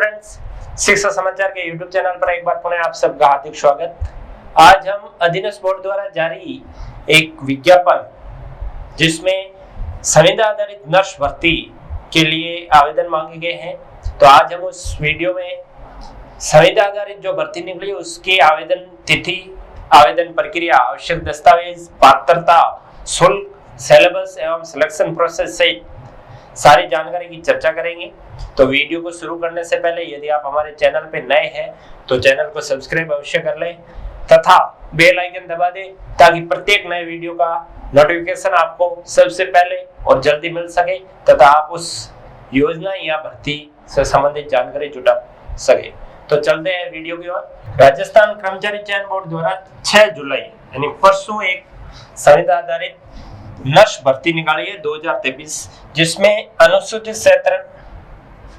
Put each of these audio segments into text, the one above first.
Friends, शिक्षा समाचार के यूट्यूब चैनल पर एक बार पुनः आप सबका हार्दिक स्वागत। आज हम अधीनस्थ बोर्ड द्वारा जारी एक विज्ञापन जिसमें संविदा आधारित नर्स भर्ती के लिए आवेदन मांगे गए हैं, तो आज हम उस वीडियो में संविदा आधारित जो भर्ती निकली उसकी आवेदन तिथि, आवेदन प्रक्रिया, आवश्यक दस्तावेज, पात्रता, शुल्क, सिलेबस एवं सिलेक्शन प्रोसेस सहित सारी जानकारी की चर्चा करेंगे। तो वीडियो को शुरू करने से पहले यदि आप हमारे चैनल पे नए हैं तो चैनल को सब्सक्राइब अवश्य कर लें तथा बेल आइकन दबा दें ताकि प्रत्येक नए वीडियो का नोटिफिकेशन आपको सबसे पहले और जल्दी मिल सके तथा आप उस योजना या भर्ती से संबंधित जानकारी जुटा सके। तो चलते हैं वीडियो की ओर। राजस्थान कर्मचारी चयन बोर्ड द्वारा 6 जुलाई यानी परसों एक संविदा आधारित नर्स भर्ती निकाली है 2023, जिसमें अनुसूचित क्षेत्र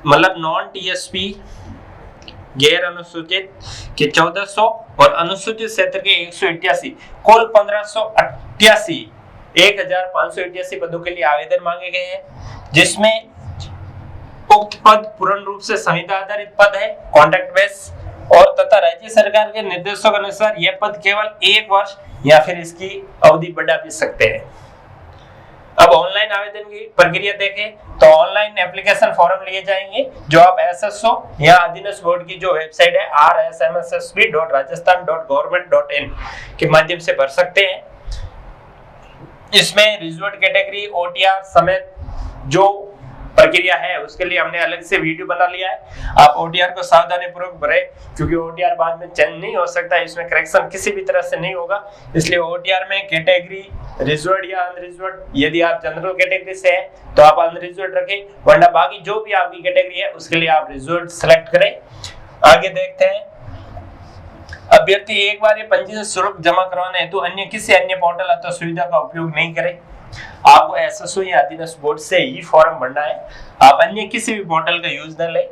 मतलब नॉन टीएसपी, गैर अनुसूचित के 1400 और अनुसूचित क्षेत्र के 188 कुल 1588 पदों के लिए आवेदन मांगे गए हैं, जिसमें उक्त पद पूर्ण रूप से संविदा आधारित पद है, कॉन्ट्रैक्ट बेस और तथा राज्य सरकार के निर्देशों के अनुसार यह पद केवल 1 वर्ष या फिर इसकी अवधि बढ़ा भी सकते हैं। अब ऑनलाइन आवेदन की प्रक्रिया देखें तो ऑनलाइन एप्लीकेशन फॉर्म लिए जाएंगे जो आप एसएसओ या अधीनस्थ बोर्ड की जो वेबसाइट है rsmssb.rajasthan.government.in के माध्यम से भर सकते हैं। इसमें रिजर्व्ड कैटेगरी, ओटीआर समेत जो प्रक्रिया है उसके लिए हमने अलग से वीडियो बना लिया है। आप ओटीआर को सावधानी पूर्वक भरें क्योंकि ओटीआर बाद में चेंज नहीं हो सकता, इसमें करेक्शन किसी भी तरह से नहीं होगा, इसलिए ओटीआर में कैटेगरी रिजर्व्ड या अनरिजर्व्ड, यदि आप जनरल कैटेगरी से हैं तो आप अनरिजर्व्ड रखें, वरना बाकी जो भी आपकी कैटेगरी है उसके लिए आप रिजर्व्ड सेलेक्ट करें। आगे देखते हैं। अभ्यर्थी एक बार ये पंजीकरण शुल्क जमा करवाने हेतु अन्य किसी अन्य पोर्टल अथवा सुविधा का उपयोग नहीं करें। आपको एसएसओ या अधीनस्थ बोर्ड से ही फॉर्म भरना है, आप अन्य किसी भी पोर्टल का यूज न लें।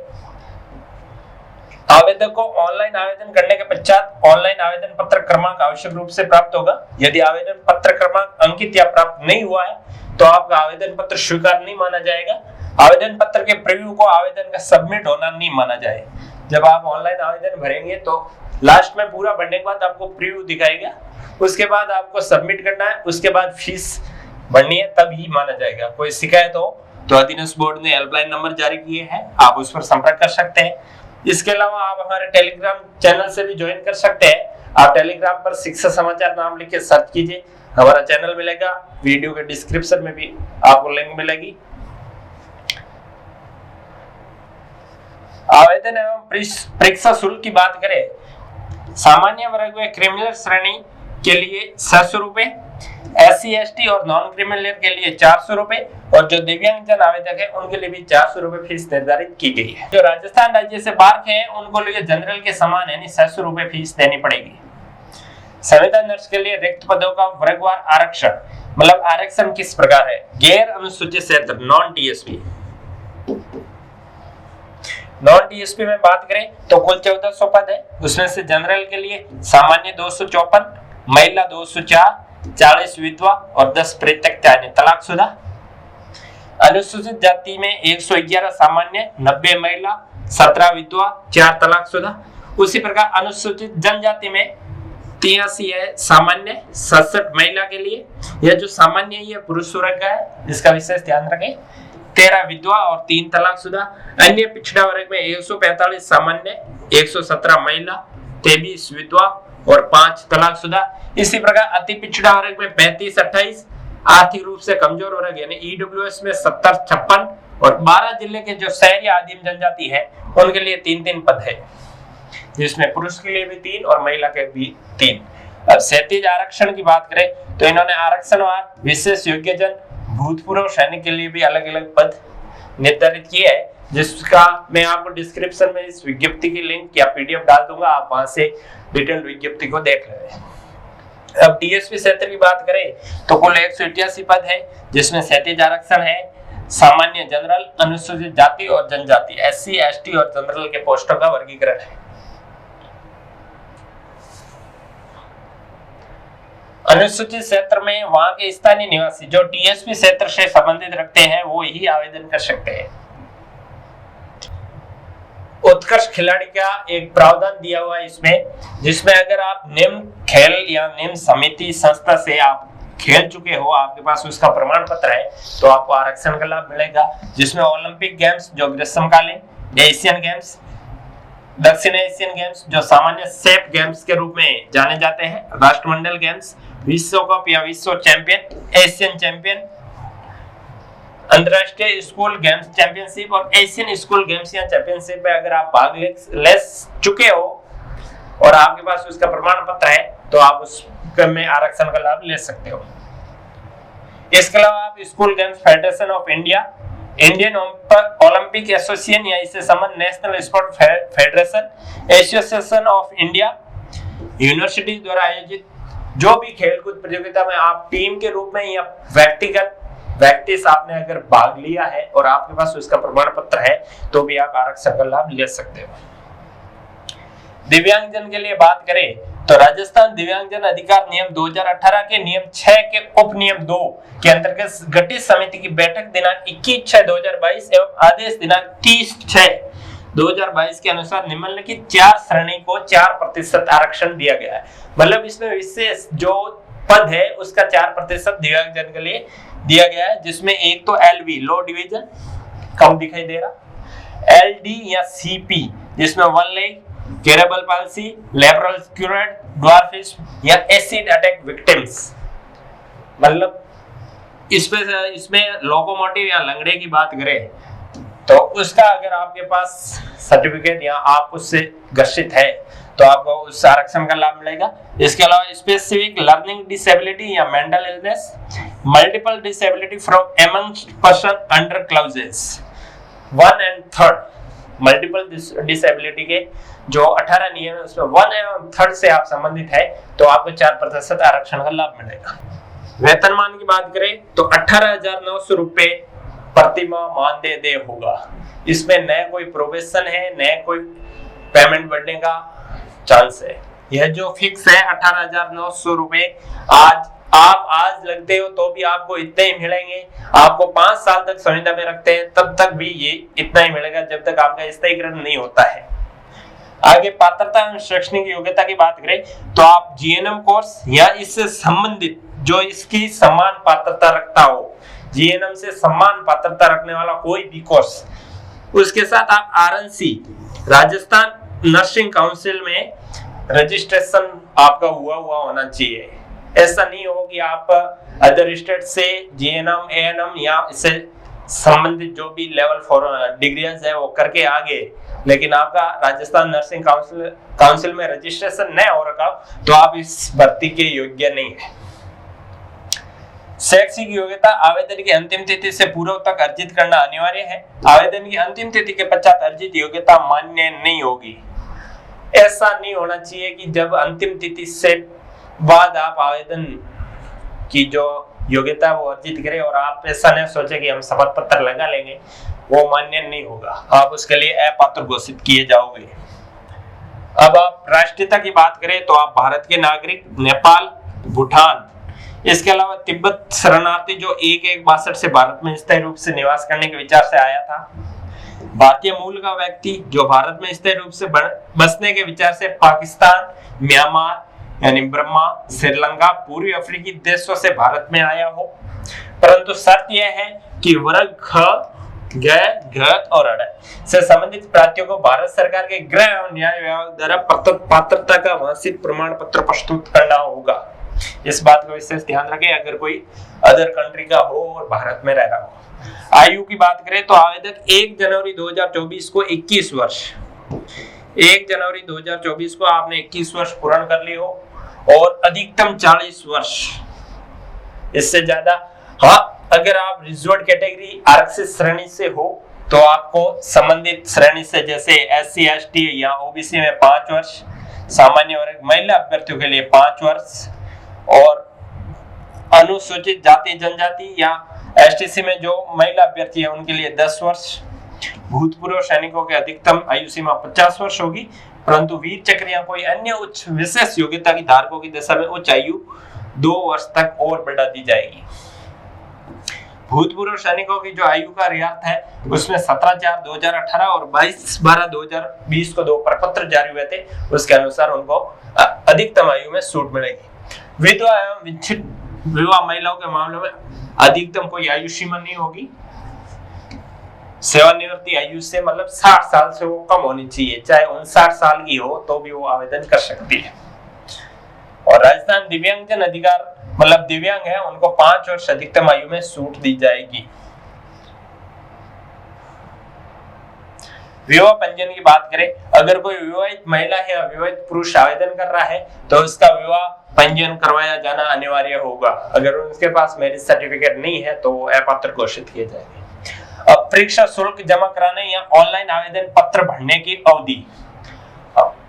आवेदक को ऑनलाइन आवेदन करने के पश्चात ऑनलाइन आवेदन पत्र क्रमांक आवश्यक रूप से प्राप्त होगा। यदि आवेदन पत्र क्रमांक अंकित या प्राप्त नहीं हुआ है तो आपका आवेदन पत्र स्वीकार नहीं माना जाएगा। आवेदन पत्र के प्रीव्यू को आवेदन का सबमिट होना नहीं माना जाए। जब आप ऑनलाइन आवेदन भरेंगे तो लास्ट में पूरा भरने के बाद आपको प्रीव्यू दिखाएगा, उसके बाद आपको सबमिट करना है, उसके बाद फीस भरनी है, तब ही माना जाएगा। कोई शिकायत हो तो अधीनस्थ बोर्ड ने हेल्पलाइन नंबर जारी किए हैं, आप उस पर संपर्क कर सकते हैं। इसके अलावा आप हमारे टेलीग्राम चैनल से भी ज्वाइन कर सकते हैं। आप टेलीग्राम पर शिक्षा समाचार नाम लिख के सर्च कीजिए, हमारा चैनल मिलेगा, वीडियो के डिस्क्रिप्शन में भी आपको लिंक मिलेगी। आवेदन एवं परीक्षा शुल्क की बात करें, सामान्य वर्ग में क्रिमिनल श्रेणी के लिए 700 रुपए, SC ST और नॉन क्रिमिनल के लिए 400 रुपए और जो दिव्यांगजन आवेदक है उनके लिए भी 400 रुपए फीस निर्धारित की गई है। जो राजस्थान राज्य से बाहर के हैं उनको लिए जनरल के समान यानी 600 रुपए फीस देनी पड़ेगी। संविदा नर्स के लिए रिक्त पदों का वर्गवार आरक्षण, मतलब आरक्षण किस प्रकार है। गैर अनुसूचित क्षेत्र नॉन टीएसपी, नॉन टीएसपी में बात करें तो कुल 1400 पद है, उसमें से जनरल के लिए सामान्य 254, महिला 204, 40 विधवा और 10 परित्यक्ता यानी तलाकशुदा। अनुसूचित जाति में 111 सामान्य, 90 महिला, 17 विधवा, 4 तलाकशुदा। उसी प्रकार अनुसूचित जनजाति में 83 है सामान्य, 67 महिला के लिए, यह जो सामान्य है पुरुष वर्ग का है, इसका विशेष ध्यान रखें, 13 विधवा और 3 तलाकशुदा। अन्य पिछड़ा वर्ग में 145 सामान्य, 117 महिला, 23 विधवा और 5 तलाकशुदा। इसी प्रकार अति पिछड़ा वर्ग में 35-28, आर्थिक रूप से कमजोर वर्ग यानी ईडब्ल्यूएस में 70-56 और 12 जिले के जो शहरी आदिम जनजाति है उनके लिए 3-3 पद है, जिसमें पुरुष के लिए भी 3 और महिला के भी 3। अब क्षैतिज आरक्षण की बात करें तो इन्होंने आरक्षणवार विशेष योग्यजन भूतपूर्व सैनिक के लिए भी अलग अलग पद निर्धारित किए हैं, जिसका मैं आपको डिस्क्रिप्शन में इस विज्ञप्ति की लिंक या पीडीएफ डाल दूंगा, आप वहां से डिटेल विज्ञप्ति को देख लें। अब टीएसपी क्षेत्र की बात करें तो कुल 188 पद है, जिसमें क्षैतिज आरक्षण है, सामान्य, जनरल, अनुसूचित जाति और जनजाति, SC ST और जनरल के पोस्टों का वर्गीकरण है। अनुसूचित क्षेत्र में वहां के स्थानीय निवासी जो टीएसपी क्षेत्र से संबंधित रखते हैं वो ही आवेदन कर सकते हैं। उत्कृष्ट खिलाड़ी का एक प्रावधान दिया हुआ है इसमें, जिसमें अगर आप निम्न खेल या निम्न समिति संस्था से आप खेल चुके हो, आपके पास उसका प्रमाण पत्र है, तो आपको आरक्षण का लाभ मिलेगा। जिसमें ओलंपिक गेम्स जो ग्रीष्मकालीन, एशियन गेम्स, दक्षिण एशियन गेम्स जो सामान्य सेफ गेम्स के रूप में जाने जाते हैं, राष्ट्रमंडल गेम्स, विश्व कप या विश्व चैंपियन, एशियन चैंपियन, अंतरराष्ट्रीय स्कूल गेम्स चैंपियनशिप और एशियन स्कूल गेम्स या चैंपियनशिप में अगर आप भाग ले चुके हो और आपके पास उसका प्रमाण पत्र है, तो आप उस में आरक्षण का लाभ ले सकते हो। इसके अलावा आप school games federation of India, Indian Olympic association या इससे संबंध national sport federation, association of India, university द्वारा आयोजित जो भी खेलकूद प्रतियोगिता में आप टीम के रूप में या व्यक्ति से आपने अगर भाग लिया है और आपके पास उसका प्रमाण पत्र है, तो भी आप आरक्षण का लाभ ले सकते हो। दिव्यांगजन के लिए बात करें तो राजस्थान दिव्यांगजन अधिकार नियम 2018 के नियम 6 के उप नियम 2 के अंतर्गत गठित समिति की बैठक दिनांक 21/6/2022 एवं आदेश दिनांक 30/6/2022 के अनुसार निम्नलिखित 4 श्रेणी को 4% आरक्षण दिया गया है। मतलब इसमें विशेष जो पद है उसका 4% दिव्यांगजन के लिए दिया गया है, जिसमें एक तो LV लो डिवीजन कम दिखाई दे रहा, LD या CP जिसमें 1 leg, cerebral palsy, labral sclerosis, dwarfism या एसिड अटैक विक्टिम्स। मतलब इसमें लोकोमोटिव या लंगड़े की बात करें तो उसका अगर आपके पास सर्टिफिकेट या आप उससे ग्रसित है तो आपको उस आरक्षण का लाभ मिलेगा। इसके अलावा स्पेसिफिक लर्निंग डिसेबिलिटी या mental illness, multiple disability from amongst person under clauses 1 and 3, multiple disability के जो 18 नियम है उसमें 1 एवं 3 से आप संबंधित है तो आपको 4% आरक्षण का लाभ मिलेगा। वेतनमान की बात करें तो 18,900 रुपए प्रति माह मानदेय होगा। इसमें न कोई प्रोबेशन है न कोई पेमेंट बढ़ने का चांस है। यह जो फिक्स है 18,900 रुपए, आज लगते हो तो भी आपको इतने ही मिलेंगे। आपको 5 साल तक संविदा में रखते हैं तब तक भी ये इतना ही मिलेगा जब तक आपका स्थायीकरण नहीं होता है। आगे पात्रता एवं शैक्षणिक योग्यता की बात करें तो आप GNM कोर्स या इससे संबंधित जो इसकी समान पात्रता रखता हो, GNM से समान पात्रता रखने वाला कोई भी कोर्स, उसके साथ आप RNC राजस्थान नर्सिंग काउंसिल में रजिस्ट्रेशन आपका हुआ होना चाहिए। ऐसा नहीं हो कि आप अदर स्टेट से GNM, ANM या इससे संबंधित जो भी लेवल 4 डिग्रीज है वो करके आगे, लेकिन आपका राजस्थान नर्सिंग काउंसिल में रजिस्ट्रेशन नहीं हो रखा तो आप इस भर्ती के योग्य नहीं है। शैक्षिक योग्यता आवेदन की अंतिम तिथि से पूर्व तक अर्जित करना अनिवार्य है। आवेदन की अंतिम तिथि के पश्चात अर्जित योग्यता मान्य नहीं होगी। ऐसा नहीं होना चाहिए कि जब अंतिम तिथि से बाद आप आवेदन की जो योग्यता वो अर्जित करें और आप ऐसा नहीं सोचे कि हम शपथ पत्र लगा लेंगे, वो मान्य नहीं होगा, आप उसके लिए अपात्र घोषित किए जाओगे। अब आप राष्ट्रीयता की बात करें तो आप भारत के नागरिक, नेपाल, भूटान, इसके अलावा तिब्बत शरणार्थी जो 1162 से भारत में स्थायी रूप से निवास करने के विचार से आया था, भारतीय मूल का व्यक्ति जो भारत में स्थायी रूप से बसने के विचार से पाकिस्तान, म्यांमार यानी बर्मा, श्रीलंका, पूर्वी अफ्रीकी देशों से भारत में आया हो, परंतु शर्त यह है कि वर्ग ख, ग, घ और अड़ से संबंधित प्रार्थियों को भारत सरकार के गृह एवं न्याय विभाग द्वारा पात्रता का वार्षिक प्रमाण पत्र प्रस्तुत करना होगा। इस बात का विशेष ध्यान रखें अगर कोई अदर कंट्री का हो और भारत में रह रहा हो। आयु की बात करें तो आवेदक 1 जनवरी 2024 को 21 वर्ष, 1 जनवरी 2024 को आपने 21 वर्ष पूर्ण कर ली हो और अधिकतम 40 वर्ष, इससे ज्यादा। हाँ, अगर आप रिजर्व्ड कैटेगरी आरक्षित श्रेणी से हो तो आपको संबंधित श्रेणी से जैसे SC, ST या OBC में 5 वर्ष, सामान्य वर्ग महिला अभ्यर्थियों के लिए 5 वर्ष और अनुसूचित जाति जनजाति या STC में जो महिला अभ्यर्थी है उनके लिए 10 वर्ष। भूतपूर्व सैनिकों के अधिकतम आयु सीमा 50 वर्ष होगी, परंतु वीर चक्र या कोई अन्य उच्च विशेष योग्यता की धारकों की दशा में उच्च आयु 2 वर्ष तक और बढ़ा दी जाएगी। भूतपूर्व सैनिकों की जो आयु का रियायत है उसमें 17/4/2018 और 22/12/2020 को 2 प्रपत्र जारी हुए थे। उसके अनुसार उनको अधिकतम आयु में छूट मिलेगी। विधवा एवं विच्छिन्न विवाह महिलाओं के मामले में अधिकतम कोई आयु सीमा नहीं होगी। सेवानिवृत्ति आयु से मतलब 60 साल से वो कम होनी चाहिए, चाहे 59 साल की हो तो भी वो आवेदन कर सकती है। और राजस्थान दिव्यांगजन अधिकार मतलब दिव्यांग है उनको 5 वर्ष अधिकतम आयु में छूट दी जाएगी। विवाह पंजीयन की बात करें, अगर कोई विवाहित महिला या विवाहित पुरुष आवेदन कर रहा है तो उसका विवाह पंजीयन करवाया जाना अनिवार्य होगा। अगर उनके पास मैरिज सर्टिफिकेट नहीं है तो अपात्र घोषित किए जाएंगे। अब परीक्षा शुल्क जमा कराने या ऑनलाइन आवेदन पत्र भरने की अवधि,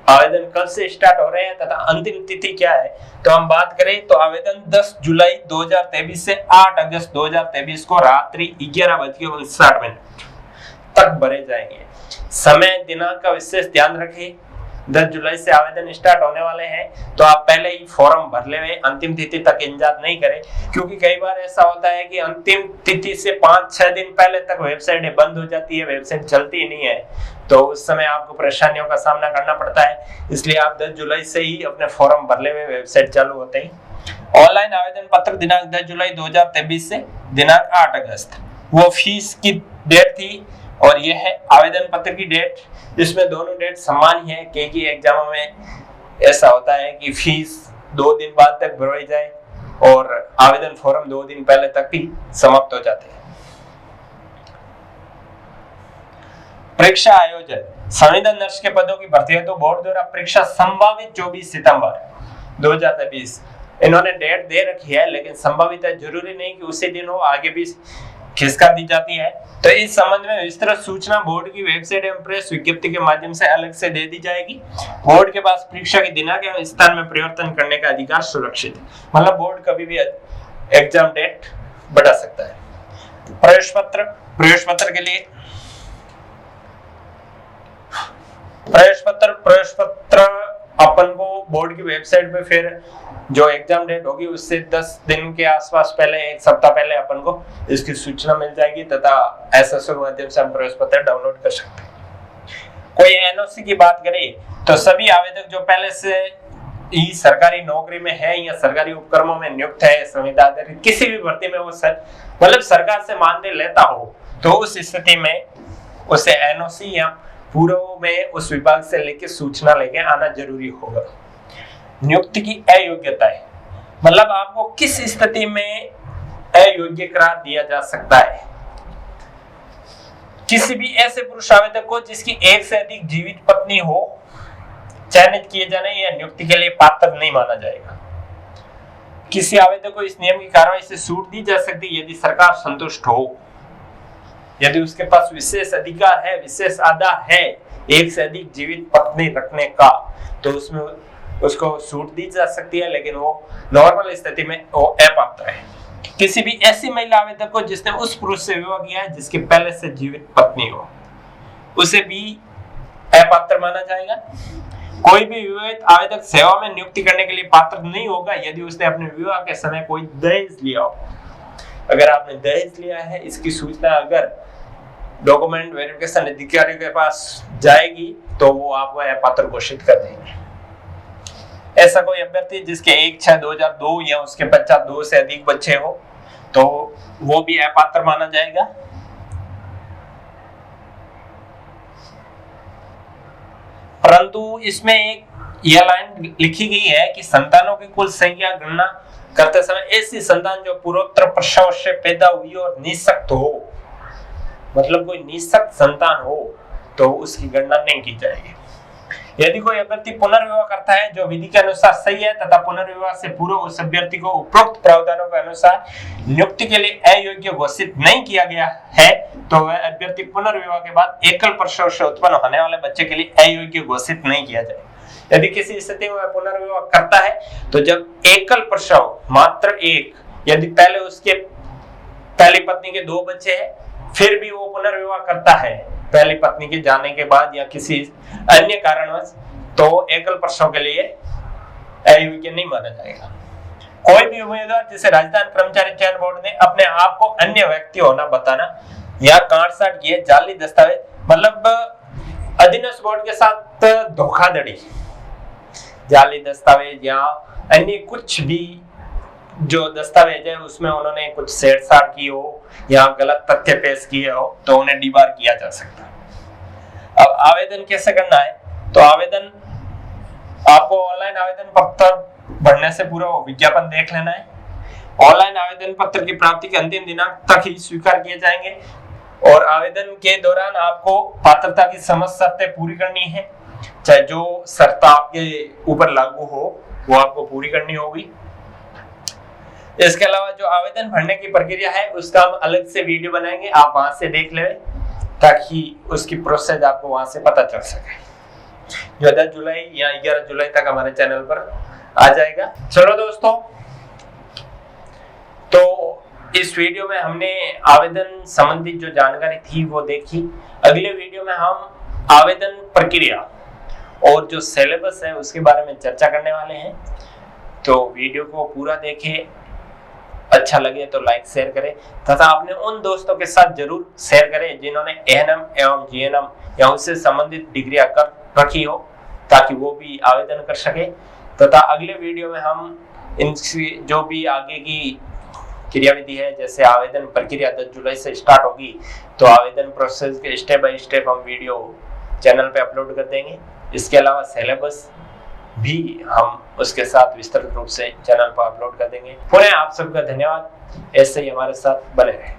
आवेदन कल से स्टार्ट हो रहे हैं तथा अंतिम तिथि क्या है, तो हम बात करें तो आवेदन 10 जुलाई 2023 से 8 अगस्त 2023 को रात्रि 11:59 तक भरे जाएंगे। समय दिनांक का विशेष ध्यान रखें। 10 जुलाई से आवेदन स्टार्ट होने वाले हैं तो आप पहले ही फॉर्म भर ले, अंतिम तिथि तक इंतजार नहीं करें, क्योंकि कई बार ऐसा होता है कि अंतिम तिथि से 5-6 दिन पहले तक वेबसाइट बंद हो जाती है, वेबसाइट चलती ही नहीं है, तो उस समय आपको परेशानियों का सामना करना पड़ता है। इसलिए आप 10 जुलाई से ही अपने फॉर्म भर ले, वेबसाइट चालू होते ही। ऑनलाइन आवेदन पत्र दिनांक 10 जुलाई 2023 से दिनांक 8 अगस्त, वो फीस की डेट थी और यह है आवेदन पत्र की डेट। इसमें दोनों डेट समान ही है, क्योंकि एग्जाम में ऐसा होता है कि फीस 2 दिन बाद तक भरवाई जाए और आवेदन फॉर्म 2 दिन पहले तक ही समाप्त हो जाते हैं। परीक्षा आयोजन, संविदा नर्स के पदों की भर्ती है तो बोर्ड द्वारा परीक्षा संभावित 24 सितंबर 2023 इन्होंने डेट दे रखी है, लेकिन संभावित है, जरूरी नहीं कि उसी दिन हो, आगे भी खिसका दी जाती है। तो इस संबंध में विस्तृत सूचना बोर्ड की वेबसाइट एवं प्रेस विज्ञप्ति के माध्यम से अलग से दे दी जाएगी। बोर्ड के पास परीक्षा के दिनांक एवं स्थान में परिवर्तन करने का अधिकार सुरक्षित है, मतलब बोर्ड कभी भी एग्जाम डेट बढ़ा सकता है। प्रवेश पत्र के लिए प्रवेश पत्र अपन को बोर्ड की वेबसाइट पे फिर जो एग्जाम डेट होगी उससे 10 दिन के आसपास पहले, 1 सप्ताह पहले अपन को इसकी सूचना मिल जाएगी तथा एसएसओ के माध्यम से हम प्रवेश पत्र डाउनलोड कर सकते हैं। कोई एनओसी की बात करें तो सभी आवेदक जो पहले से ही सरकारी नौकरी में है या सरकारी उपक्रमों में नियुक्त है, संविदा आधारित किसी भी भर्ती में वो मतलब सरकार से मानदेय लेता हो, तो उस स्थिति में उसे एनओसी या पूर्व में उस विभाग से लेके सूचना लेके आना जरूरी होगा। नियुक्ति की अयोग्यताएं, मतलब आपको किस स्थिति में अयोग्य करार दिया जा सकता है। किसी भी ऐसे पुरुष आवेदक को जिसकी 1 से अधिक जीवित पत्नी हो, चयनित किए जाने या नियुक्ति के लिए पात्र नहीं माना जाएगा। किसी आवेदक को इस नियम की कार्रवाई से छूट दी जा सकती है यदि सरकार संतुष्ट हो, यदि उसके पास विशेष अधिकार है, विशेष आधार है 1 से अधिक जीवित पत्नी रखने का, तो उसमें उसको छूट दी जा सकती है, लेकिन वो नॉर्मल स्थिति में वो अपात्र है। किसी भी ऐसी महिला आवेदक को जिसने उस पुरुष से विवाह किया है जिसके पहले से जीवित पत्नी हो, उसे भी अपात्र माना जाएगा। कोई भी विवाहित आवेदक सेवा में नियुक्ति करने के लिए पात्र नहीं होगा यदि उसने अपने विवाह के समय कोई दहेज लिया हो। अगर आपने दहेज लिया है, इसकी सूचना अगर डॉक्यूमेंट वेरिफिकेशन अधिकारी के पास जाएगी तो वो आपको अपात्र घोषित कर देंगे। ऐसा कोई अभ्यर्थी जिसके 1/6/2002 या उसके पश्चात 2 से अधिक बच्चे हो तो वो भी अपात्र माना जाएगा। परंतु इसमें एक यह लाइन लिखी गई है कि संतानों की कुल संख्या गणना करते समय ऐसी संतान जो पूर्वोत्तर प्रसव से पैदा हुई और निःशक्त हो, मतलब कोई निःशक्त संतान हो, तो उसकी गणना नहीं की जाएगी। यदि कोई अभ्यर्थी पुनर्विवाह करता है जो विधि के अनुसार सही है तथा पुनर्विवाह से पूर्व उस अभ्यर्थी को उपरोक्त प्रावधानों के अनुसार नियुक्ति के लिए अयोग्य घोषित नहीं किया गया है, तो वह अभ्यर्थी पुनर्विवाह के बाद एकल प्रसव से उत्पन्न होने वाले बच्चे के लिए अयोग्य घोषित नहीं किया जाए। यदि किसी स्थिति में पुनर्विवाह करता है तो जब एकल प्रसव मात्र एक, यदि पहले उसके पहली पत्नी के 2 बच्चे हैं, फिर भी वो पुनर्विवाह करता है पहली पत्नी के जाने के बाद या किसी अन्य कारणवश, तो एकल प्रसव के लिए अयोग्य नहीं माना जाएगा। कोई भी उम्मीदवार जिसे राजस्थान कर्मचारी चयन बोर्ड ने अपने आप को अन्य व्यक्ति होना बताना या काटछाट किए जाली दस्तावेज, मतलब अधीनस्थ बोर्ड के साथ धोखाधड़ी, जाली दस्तावेज या अन्य कुछ भी जो दस्तावेज है उसमें उन्होंने कुछ छेड़छाड़ की हो या गलत तथ्य पेश किए हो तो उन्हें डिबार किया जा सकता है। अब आवेदन कैसे करना है, तो आवेदन आपको ऑनलाइन आवेदन पत्र भरने से पूर्व विज्ञापन देख लेना है। ऑनलाइन आवेदन पत्र की प्राप्ति के अंतिम दिनांक तक ही स्वीकार किए जाएंगे और आवेदन के दौरान आपको पात्रता की समस्त शर्तें पूरी करनी है, चाहे जो शर्त आपके ऊपर लागू हो वो आपको पूरी करनी होगी। इसके अलावा जो आवेदन भरने की प्रक्रिया है उसका हम अलग से वीडियो बनाएंगे, आप वहां से देख ले ताकि उसकी प्रोसेस आपको वहां से पता चल सके, जो 10 जुलाई या 11 जुलाई तक हमारे चैनल पर आ जाएगा। चलो दोस्तों, तो इस वीडियो में हमने आवेदन संबंधित जो जानकारी थी वो देखी। अगले वीडियो में हम आवेदन प्रक्रिया और जो सिलेबस है उसके बारे में चर्चा करने वाले हैं, तो वीडियो को पूरा देखें, अच्छा लगे तो लाइक शेयर करें तथा अपने उन दोस्तों के साथ जरूर शेयर करें जिन्होंने एएनएम एवं जीएनएम या उससे संबंधित डिग्रियां कर रखी हो, ताकि वो भी आवेदन कर सके। तथा अगले वीडियो में हम इनकी जो भी आगे की क्रियाविधि है, जैसे आवेदन प्रक्रिया 10 जुलाई से स्टार्ट होगी तो आवेदन प्रोसेस के स्टेप बाय स्टेप हम वीडियो चैनल पे अपलोड कर देंगे। इसके अलावा सिलेबस भी हम उसके साथ विस्तृत रूप से चैनल पर अपलोड कर देंगे। पुनः आप सबका धन्यवाद, ऐसे ही हमारे साथ बने रहें।